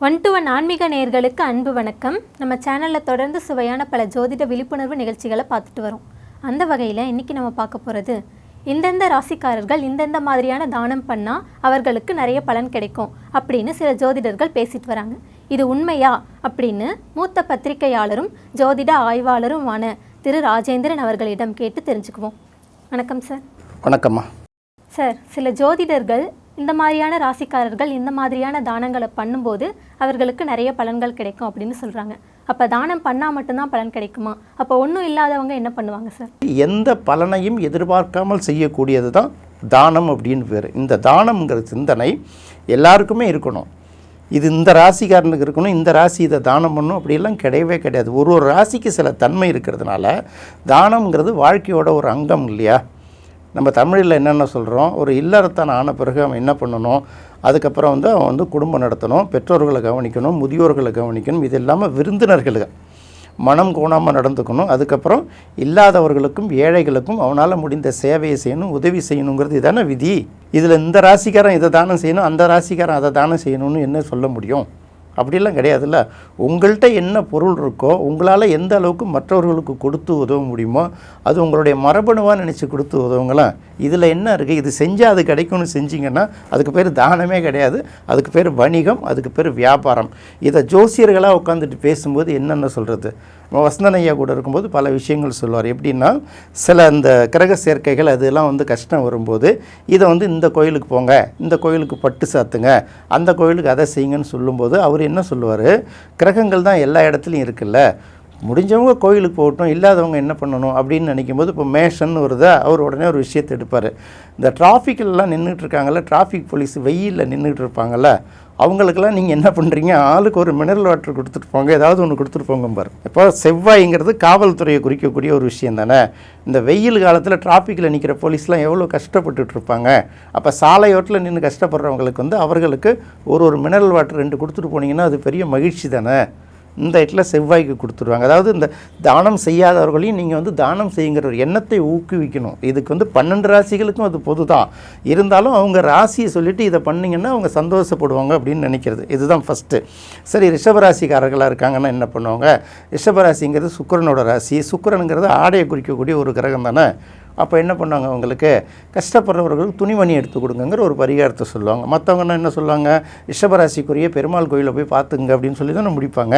1-to-1 ஆன்மீக நேயர்களுக்கு அன்பு வணக்கம். நம்ம சேனலில் தொடர்ந்து சுவையான பல ஜோதிட விழிப்புணர்வு நிகழ்ச்சிகளை பார்த்துட்டு வரோம். அந்த வகையில் இன்றைக்கி நம்ம பார்க்க போகிறது, இந்தெந்த ராசிக்காரர்கள் இந்தெந்த மாதிரியான தானம் பண்ணால் அவர்களுக்கு நிறைய பலன் கிடைக்கும் அப்படின்னு சில ஜோதிடர்கள் பேசிட்டு வராங்க. இது உண்மையா அப்படின்னு மூத்த பத்திரிகையாளரும் ஜோதிட ஆய்வாளருமான திரு ராஜேந்திரன் அவர்களிடம் கேட்டு தெரிஞ்சுக்குவோம். வணக்கம் சார். வணக்கம்மா. சார், சில ஜோதிடர்கள் இந்த மாதிரியான ராசிக்காரர்கள் இந்த மாதிரியான தானங்களை பண்ணும்போது அவர்களுக்கு நிறைய பலன்கள் கிடைக்கும் அப்படின்னு சொல்கிறாங்க. அப்போ தானம் பண்ணால் மட்டும்தான் பலன் கிடைக்குமா? அப்போ ஒன்றும் இல்லாதவங்க என்ன பண்ணுவாங்க சார்? எந்த பலனையும் எதிர்பார்க்காமல் செய்யக்கூடியது தான் தானம் அப்படின்னு பேர். இந்த தானம்ங்கிற சிந்தனை எல்லாருக்குமே இருக்கணும். இது இந்த ராசிக்காரனுக்கு இருக்கணும், இந்த ராசி இதை தானம் பண்ணணும் அப்படிலாம் கிடையவே கிடையாது. ஒரு ராசிக்கு சில தன்மை இருக்கிறதுனால தானம்ங்கிறது வாழ்க்கையோட ஒரு அங்கம் இல்லையா? நம்ம தமிழில் என்னென்ன சொல்கிறோம், ஒரு இல்லறத்தான் ஆன பிறகு அவன் என்ன பண்ணணும், அதுக்கப்புறம் அவன் குடும்பம் நடத்தணும், பெற்றோர்களை கவனிக்கணும், முதியோர்களை கவனிக்கணும், இது இல்லாமல் விருந்தினர்களுக்கு மனம் கோணாமல் நடந்துக்கணும், அதுக்கப்புறம் இல்லாதவர்களுக்கும் ஏழைகளுக்கும் அவனால் முடிந்த சேவையை செய்யணும், உதவி செய்யணுங்கிறது இதான விதி. இதில் இந்த ராசிக்காரன் இதை தானம் செய்யணும், அந்த ராசிக்காரன் அதை தானம் செய்யணும்னு என்ன சொல்ல முடியும்? அப்படிலாம் கிடையாதுல்ல. உங்கள்கிட்ட என்ன பொருள் இருக்கோ, உங்களால் எந்த அளவுக்கு மற்றவர்களுக்கு கொடுத்து உதவ முடியுமோ அது உங்களுடைய மரபணுவாக நினச்சி கொடுத்து உதவுங்களாம். இதில் என்ன இருக்குது, இது செஞ்சால் அது கிடைக்கும்னு செஞ்சிங்கன்னா அதுக்கு பேர் தானமே கிடையாது, அதுக்கு பேர் வணிகம், அதுக்கு பேர் வியாபாரம். இதை ஜோசியர்களாக உட்காந்துட்டு பேசும்போது என்னென்ன சொல்கிறது, வசந்தன் ஐயா கூட இருக்கும்போது பல விஷயங்கள் சொல்லுவார். எப்படின்னா, சில இந்த கிரக சேர்க்கைகள் அதெல்லாம் கஷ்டம் வரும்போது இதை இந்த கோயிலுக்கு போங்க, இந்த கோயிலுக்கு பட்டு சாத்துங்க, அந்த கோயிலுக்கு அதை செய்யுங்கன்னு சொல்லும்போது அவர் என்ன சொல்லுவார், கிரகங்கள் தான் எல்லா இடத்துலையும் இருக்குல்ல, முடிஞ்சவங்க கோயிலுக்கு போகட்டும், இல்லாதவங்க என்ன பண்ணணும் அப்படின்னு நினைக்கும்போது, இப்போ மேஷன்னு வருதா, அவர் உடனே ஒரு விஷயத்தை எடுப்பார். இந்த டிராஃபிக்கெல்லாம் நின்றுட்டு இருக்காங்கல்ல, டிராஃபிக் போலீஸ் வெயிலில் நின்றுட்டு இருப்பாங்கள்ல, அவங்களுக்கெல்லாம் நீங்கள் என்ன பண்ணுறீங்க, ஆளுக்கு ஒரு மினரல் வாட்டர் கொடுத்துட்டு போங்க, ஏதாவது ஒன்று கொடுத்துட்டு போங்க பாரு. இப்போ செவ்வாய்ங்கிறது காவல்துறையை குறிக்கக்கூடிய ஒரு விஷயம் தானே. இந்த வெயில் காலத்தில் டிராஃபிக்கில் நிற்கிற போலீஸ்லாம் எவ்வளோ கஷ்டப்பட்டுட்டு இருப்பாங்க. அப்போ சாலையோட்டில் நின்று கஷ்டப்படுறவங்களுக்கு அவர்களுக்கு ஒரு மினரல் வாட்டர் 2 கொடுத்துட்டு போனீங்கன்னா அது பெரிய மகிழ்ச்சி தானே. இந்த இடத்துல செவ்வாய்க்கு கொடுத்துருவாங்க. அதாவது இந்த தானம் செய்யாதவர்களையும் நீங்கள் தானம் செய்யுங்கிற ஒரு எண்ணத்தை ஊக்குவிக்கணும். இதுக்கு 12 ராசிகளுக்கும் அது பொது தான். இருந்தாலும் அவங்க ராசியை சொல்லிவிட்டு இதை பண்ணிங்கன்னா அவங்க சந்தோஷப்படுவாங்க அப்படின்னு நினைக்கிறது. இதுதான் ஃபஸ்ட்டு. சரி, ரிஷபராசிக்காரர்களாக இருக்காங்கன்னா என்ன பண்ணுவாங்க, ரிஷபராசிங்கிறது சுக்கிரனோட ராசி. சுக்கிரனுங்கிறது ஆடையை குறிக்கக்கூடிய ஒரு கிரகம் தானே. அப்போ என்ன பண்ணுவாங்க, அவங்களுக்கு கஷ்டப்படுறவர்களுக்கு துணிமணி எடுத்து கொடுங்கிற ஒரு பரிகாரத்தை சொல்லுவாங்க. மற்றவங்கன்னா என்ன சொல்லுவாங்க, ரிஷபராசிக்குரிய பெருமாள் கோயிலை போய் பார்த்துங்க அப்படின்னு சொல்லி தானே முடிப்பாங்க.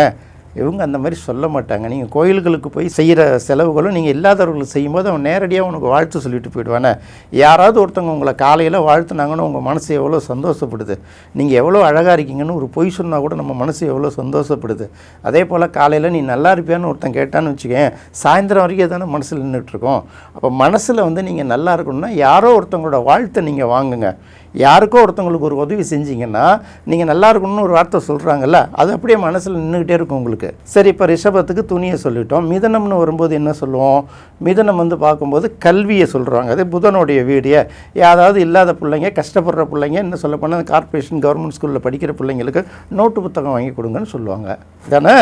இவங்க அந்த மாதிரி சொல்ல மாட்டாங்க. நீங்கள் கோயில்களுக்கு போய் செய்கிற செலவுகளும் நீங்கள் இல்லாதவர்களுக்கு செய்யும்போது அவன் நேரடியாக உனக்கு வாழ்த்து சொல்லிட்டு போயிடுவானே. யாராவது ஒருத்தவங்க உங்களை காலையில் வாழ்த்துனாங்கன்னு உங்கள் மனசு எவ்வளோ சந்தோஷப்படுது. நீங்கள் எவ்வளோ அழகாக இருக்கீங்கன்னு ஒரு பொய் சொன்னால் கூட நம்ம மனசு எவ்வளோ சந்தோஷப்படுது. அதே போல் காலையில் நீ நல்லா இருப்பியான்னு ஒருத்தன் கேட்டான்னு வச்சுக்கேன், சாயந்தரம் வரைக்கும் தானே மனசில் நின்றுட்டுருக்கோம். அப்போ மனசில் நீங்கள் நல்லா இருக்கணும்னா யாரோ ஒருத்தவங்களோட வாழ்த்தை நீங்கள் வாங்குங்க. யாருக்கோ ஒருத்தவங்களுக்கு ஒரு உதவி செஞ்சிங்கன்னா நீங்கள் நல்லா இருக்கணும்னு ஒரு வார்த்தை சொல்கிறாங்கல்ல, அது அப்படியே மனசில் நின்றுக்கிட்டே இருக்கும் உங்களுக்கு. சரி, இப்போ ரிஷபத்துக்கு துணியை சொல்லிட்டோம். மிதனம்னு வரும்போது என்ன சொல்லுவோம், மிதனம் பார்க்கும்போது கல்வியை சொல்கிறாங்க. அது புதனுடைய வீடிய. யாராவது இல்லாத பிள்ளைங்க, கஷ்டப்படுற பிள்ளைங்க, என்ன சொல்ல போனால் கார்ப்பரேஷன் கவர்மெண்ட் ஸ்கூலில் படிக்கிற பிள்ளைங்களுக்கு நோட்டு புத்தகம் வாங்கி கொடுங்கன்னு சொல்லுவாங்க தானே.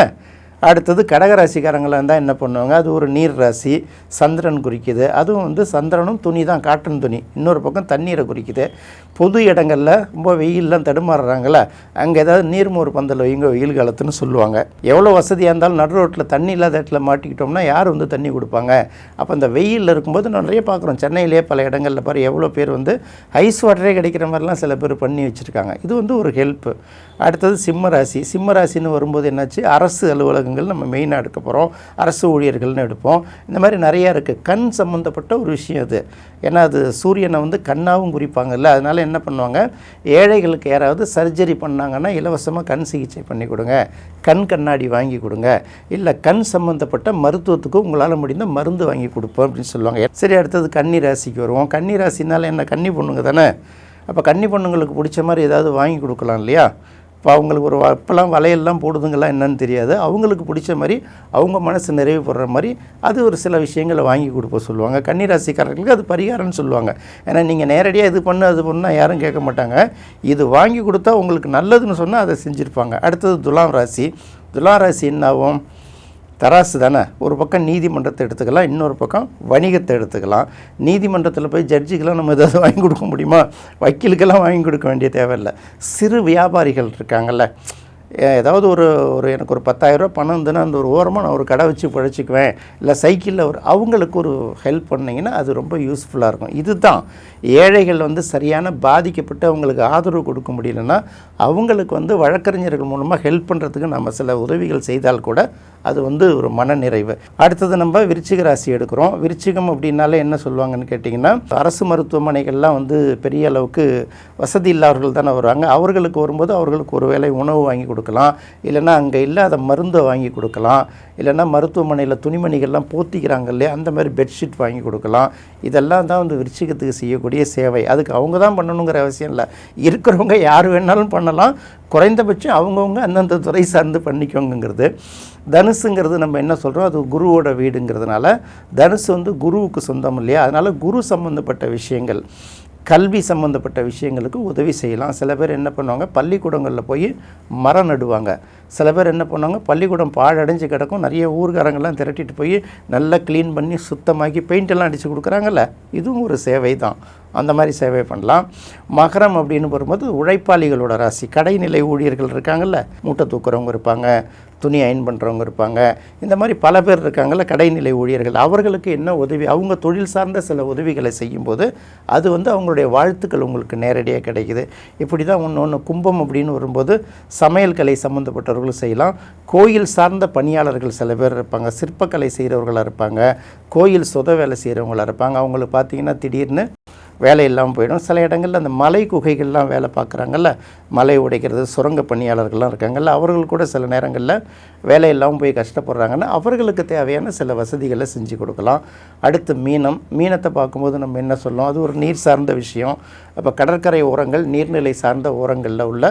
அடுத்தது கடகராசிக்காரங்களாக இருந்தால் என்ன பண்ணுவாங்க, அது ஒரு நீர் ராசி, சந்திரன் குறிக்குது. அதுவும் சந்திரனும் துணி தான், காட்டன் துணி. இன்னொரு பக்கம் தண்ணீரை குறிக்குது. பொது இடங்களில் ரொம்ப வெயிலெலாம் தடுமாறுறாங்கள, அங்கே ஏதாவது நீர்மோர் பந்தல் வைங்க வெயில் காலத்துன்னு சொல்லுவாங்க. எவ்வளோ வசதியாக இருந்தாலும் நடு ரோட்டில் தண்ணி இல்லாத இடத்துல மாட்டிக்கிட்டோம்னா யார் தண்ணி கொடுப்பாங்க? அப்போ அந்த வெயிலில் இருக்கும்போது நிறைய பார்க்குறோம். சென்னையிலே பல இடங்களில் பாரு, எவ்வளோ பேர் ஐஸ் வாட்டரே கிடைக்கிற மாதிரிலாம் சில பேர் பண்ணி வச்சுருக்காங்க. இது ஒரு ஹெல்ப்பு. அடுத்தது சிம்மராசி. சிம்மராசின்னு வரும்போது என்னாச்சு, அரசு அலுவலகங்கள் நம்ம மெயினாக எடுக்க போகிறோம், அரசு ஊழியர்கள்னு எடுப்போம். இந்த மாதிரி நிறையா இருக்குது. கண் சம்மந்தப்பட்ட ஒரு விஷயம் அது. ஏன்னா அது சூரியனை கண்ணாகவும் குறிப்பாங்கல்ல. அதனால் என்ன பண்ணுவாங்க, ஏழைகளுக்கு யாராவது சர்ஜரி பண்ணாங்கன்னா இலவசமாக கண் சிகிச்சை பண்ணி கொடுங்க, கண் கண்ணாடி வாங்கி கொடுங்க, இல்லை கண் சம்மந்தப்பட்ட மருத்துவத்துக்கு உங்களால் முடிந்த மருந்து வாங்கி கொடுப்போம் அப்படின்னு சொல்லுவாங்க. சரி, அடுத்தது கன்னி ராசிக்கு வருவோம். கன்னி ராசினால என்ன, கன்னி பொண்ணுங்க தானே. அப்போ கன்னி பொண்ணுங்களுக்கு பிடிச்ச மாதிரி ஏதாவது வாங்கி கொடுக்கலாம் இல்லையா. இப்போ அவங்களுக்கு ஒரு இப்போலாம் வலையெல்லாம் போடுதுங்கெல்லாம் என்னன்னு தெரியாது. அவங்களுக்கு பிடிச்ச மாதிரி அவங்க மனசு நிறைவு போடுற மாதிரி அது ஒரு சில விஷயங்களை வாங்கி கொடுப்ப சொல்லுவாங்க. கன்னிராசிக்காரர்களுக்கு அது பரிகாரம்னு சொல்லுவாங்க. ஏன்னா நீங்கள் நேரடியாக இது பண்ணு அது பண்ணால் யாரும் கேட்க மாட்டாங்க. இது வாங்கி கொடுத்தா உங்களுக்கு நல்லதுன்னு சொன்னால் அதை செஞ்சுருப்பாங்க. அடுத்தது துலாம் ராசி. துலாம் ராசி என்ன ஆகும், தராசு தானே. ஒரு பக்கம் நீதிமன்றத்தை எடுத்துக்கலாம், இன்னொரு பக்கம் வணிகத்தை எடுத்துக்கலாம். நீதிமன்றத்தில் போய் ஜட்ஜுக்கெல்லாம் நம்ம ஏதாவது வாங்கி கொடுக்க முடியுமா? வக்கீலுக்கெல்லாம் வாங்கி கொடுக்க வேண்டிய தேவையில்லை. சிறு வியாபாரிகள் இருக்காங்கல்ல, ஏதாவது ஒரு ஒரு எனக்கு ஒரு 10,000 ரூபா பணம் இருந்ததுன்னா அந்த ஒரு ஓரமாக நான் ஒரு கடை வச்சு பிழைச்சிக்குவேன், இல்லை சைக்கிளில் அவங்களுக்கு ஒரு ஹெல்ப் பண்ணிங்கன்னா அது ரொம்ப யூஸ்ஃபுல்லாக இருக்கும். இதுதான் ஏழைகள் வந்து சரியான பாதிக்கப்பட்டு அவங்களுக்கு ஆதரவு கொடுக்க முடியலன்னா அவங்களுக்கு வந்து வழக்கறிஞர்கள் மூலமாக ஹெல்ப் பண்ணுறதுக்கு நம்ம சில உதவிகள் செய்தால் கூட அது வந்து ஒரு மனநிறைவு. அடுத்தது நம்ம விருச்சிக ராசி எடுக்கிறோம். விருச்சிகம் அப்படின்னாலே என்ன சொல்லுவாங்கன்னு கேட்டிங்கன்னா, அரசு மருத்துவமனைகள்லாம் வந்து பெரிய அளவுக்கு வசதி இல்லாதவர்கள் தானே வருவாங்க. அவர்களுக்கு வரும்போது அவர்களுக்கு ஒரு வேளை உணவு வாங்கி கொடுக்கலாம், இல்லைன்னா அங்கே இல்லாத மருந்தை வாங்கி கொடுக்கலாம், இல்லைன்னா மருத்துவமனையில் துணிமணிகள்லாம் போத்திக்கிறாங்க இல்லையா, அந்த மாதிரி பெட்ஷீட் வாங்கி கொடுக்கலாம். இதெல்லாம் தான் வந்து விருச்சிகத்துக்கு செய்யக்கூடிய சேவை. அதுக்கு அவங்க தான் பண்ணணுங்கிற அவசியம் இல்லை, இருக்கிறவங்க யார் வேணாலும் பண்ணலாம். குறைந்தபட்சம் அவங்கவுங்க அந்தந்த துறை சார்ந்து பண்ணிக்கோங்கிறது. தனுசுங்கிறது நம்ம என்ன சொல்கிறோம், அது குருவோட வீடுங்கிறதுனால தனுசு வந்து குருவுக்கு சொந்தம் இல்லையா, அதனால் குரு சம்மந்தப்பட்ட விஷயங்கள், கல்வி சம்மந்தப்பட்ட விஷயங்களுக்கு உதவி செய்யலாம். சில பேர் என்ன பண்ணுவாங்க, பள்ளிக்கூடங்களில் போய் மரம் நடுவாங்க. சில பேர் என்ன பண்ணுவாங்க, பள்ளிக்கூடம் பாழடைஞ்சு கிடக்கும், நிறைய ஊர்காரங்கள்லாம் திரட்டிட்டு போய் நல்லா க்ளீன் பண்ணி சுத்தமாக்கி பெயிண்டெல்லாம் அடித்து கொடுக்குறாங்கல்ல, இதுவும் ஒரு சேவை தான். அந்த மாதிரி சேவை பண்ணலாம். மகரம் அப்படின்னு வரும்போது உழைப்பாளிகளோட ராசி. கடைநிலை ஊழியர்கள் இருக்காங்கல்ல, மூட்டை தூக்குறவங்க இருப்பாங்க, துணி அயன் பண்ணுறவங்க இருப்பாங்க, இந்த மாதிரி பல பேர் இருக்காங்கல்ல கடைநிலை ஊழியர்கள். அவர்களுக்கு என்ன உதவி, அவங்க தொழில் சார்ந்த சில உதவிகளை செய்யும்போது அது வந்து அவங்களுடைய வாழ்த்துக்கள் உங்களுக்கு நேரடியாக கிடைக்குது. இப்படி தான் ஒன்று கும்பம் அப்படின்னு வரும்போது சமையல் கலை சம்மந்தப்பட்டவர்களும் செய்யலாம். கோயில் சார்ந்த பணியாளர்கள் சில பேர் இருப்பாங்க, சிற்பக்கலை செய்கிறவர்களாக இருப்பாங்க, கோயில் சொத வேலை செய்கிறவங்களாக இருப்பாங்க. அவங்களுக்கு பார்த்திங்கன்னா திடீர்னு வேலை இல்லாமல் போயிடும். சில இடங்களில் அந்த மலை குகைகள்லாம் வேலை பார்க்குறாங்கல்ல, மலை உடைக்கிறது, சுரங்க பணியாளர்கள்லாம் இருக்காங்கல்ல, அவர்கள் கூட சில நேரங்களில் வேலை இல்லாமல் போய் கஷ்டப்படுறாங்கன்னா அவர்களுக்கு தேவையான சில வசதிகளை செஞ்சு கொடுக்கலாம். அடுத்து மீனம். மீனத்தை பார்க்கும்போது நம்ம என்ன சொல்லலாம், அது ஒரு நீர் சார்ந்த விஷயம். அப்போ கடற்கரை ஓரங்கள், நீர்நிலை சார்ந்த ஓரங்களில் உள்ள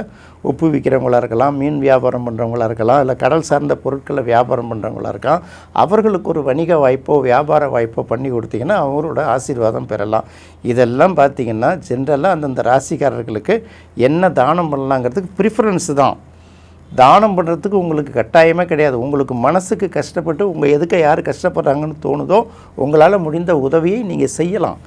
உப்பு விற்கிறவங்களாக இருக்கலாம், மீன் வியாபாரம் பண்ணுறவங்களாக இருக்கலாம், இல்லை கடல் சார்ந்த பொருட்களை வியாபாரம் பண்ணுறவங்களாக இருக்கலாம். அவர்களுக்கு ஒரு வணிக வாய்ப்போ வியாபார வாய்ப்போ பண்ணி கொடுத்தீங்கன்னா அவங்களோட ஆசீர்வாதம் பெறலாம். இதெல்லாம் பார்த்திங்கன்னா ஜென்ரலாக அந்தந்த ராசிக்காரர்களுக்கு என்ன தானம் பண்ணலாங்கிறதுக்கு ப்ரிஃபரன்ஸு தான். தானம் பண்ணுறதுக்கு உங்களுக்கு கட்டாயமே கிடையாது. உங்களுக்கு மனசுக்கு கஷ்டப்பட்டு உங்கள் எதுக்க யார் கஷ்டப்படுறாங்கன்னு தோணுதோ உங்களால் முடிந்த உதவியை நீங்கள் செய்யலாம்.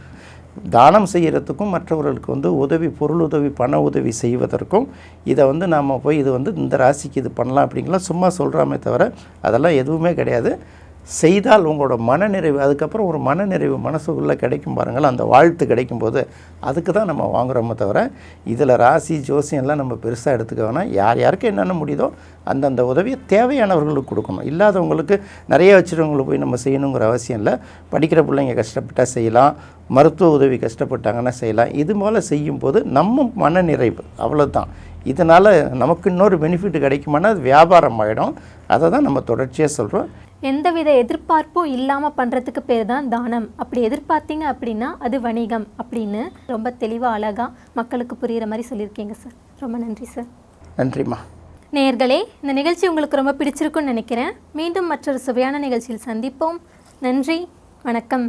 தானம் செய்கிறதுக்கும் மற்றவர்களுக்கு வந்து உதவி, பொருள் உதவி, பண உதவி செய்வதற்கும் இதை வந்து நாம் போய் இது வந்து இந்த ராசிக்கு இது பண்ணலாம் அப்படிங்கலாம் சும்மா சொல்கிறாமே தவிர அதெல்லாம் எதுவுமே கிடையாது. செய்தால் உங்களோட மனநிறைவு, அதுக்கப்புறம் ஒரு மனநிறைவு மனசுக்குள்ளே கிடைக்கும் பாருங்கள், அந்த வாழ்த்து கிடைக்கும்போது அதுக்கு தான் நம்ம வாங்குகிறோமே தவிர இதில் ராசி ஜோசியம்லாம் நம்ம பெருசாக எடுத்துக்க வேணாம். யார் யாருக்கு என்னென்ன முடியுதோ அந்தந்த உதவியை தேவையானவர்களுக்கு கொடுக்கணும். இல்லாதவங்களுக்கு நிறைய வச்சுருவங்களுக்கு போய் நம்ம செய்யணுங்கிற அவசியம் இல்லை. படிக்கிற பிள்ளைங்க கஷ்டப்பட்டால் செய்யலாம், மருத்துவ உதவி கஷ்டப்பட்டாங்கன்னா செய்யலாம். இது போல் செய்யும்போது நம்ம மனநிறைவு, அவ்வளோதான். இதனால் நமக்கு இன்னொரு பெனிஃபிட் கிடைக்குமானா அது வியாபாரம் ஆகிடும். அதை தான் நம்ம தொடர்ச்சியாக சொல்கிறோம். எந்தவித எதிர்பார்ப்பும் இல்லாமல் பண்ணுறதுக்கு பேர் தான் தானம். அப்படி எதிர்பார்த்தீங்க அப்படின்னா அது வணிகம் அப்படின்னு ரொம்ப தெளிவாக அழகாக மக்களுக்கு புரிகிற மாதிரி சொல்லியிருக்கீங்க சார். ரொம்ப நன்றி சார். நன்றிம்மா. நேயர்களே, இந்த நிகழ்ச்சி உங்களுக்கு ரொம்ப பிடிச்சிருக்குன்னு நினைக்கிறேன். மீண்டும் மற்றொரு சுவையான நிகழ்ச்சியில் சந்திப்போம். நன்றி, வணக்கம்.